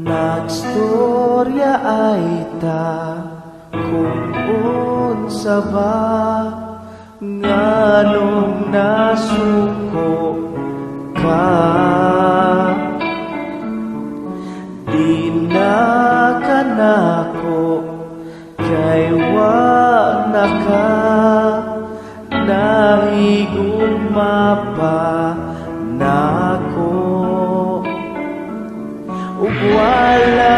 Nagstorya ay ta kung unsa ba nganong nasuko ka. Di na kanako kay wa na ka nahigugma pa nako. Ug wala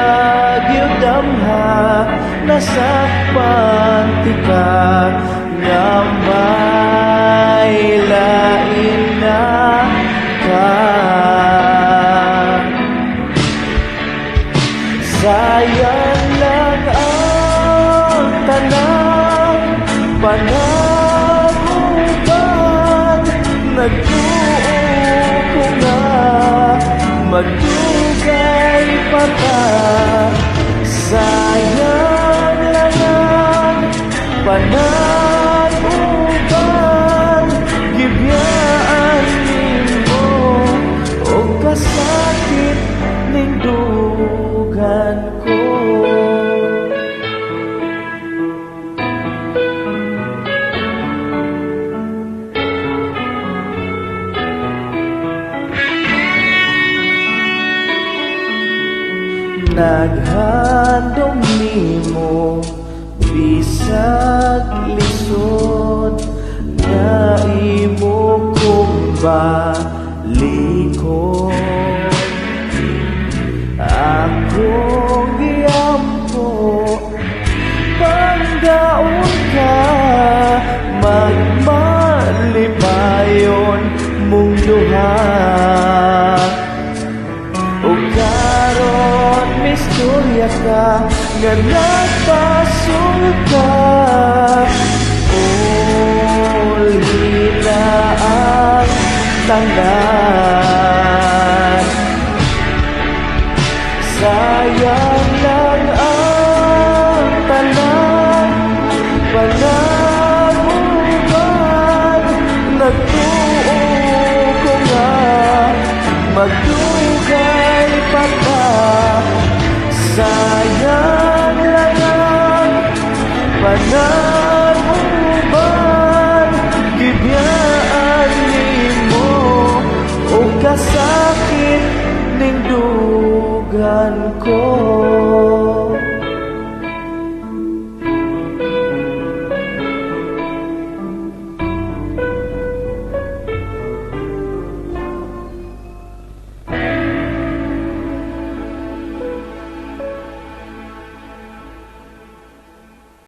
gyud damha nasakpan ti ka nga may lain na ka. Sayang lang ang tanang panaguban, nagtuo ko nga magdugay pa ka. Sayang lang ang panaguban, gibyaan nimo o kasakit ning dugan ko. Naghandom nimo bisag lisod nga imo kong balikon. Akong giyampo panggaon ka magmalipayon mong duha. O karon misturya ka nga nagpasul ka. Hina ang tanan. Sayang lang ang tanan panaguban, nagtuo ko nga magdugay pa ka. Sayang lang ang panaguban, gibyaan nimo o kasakit ning dugan ko.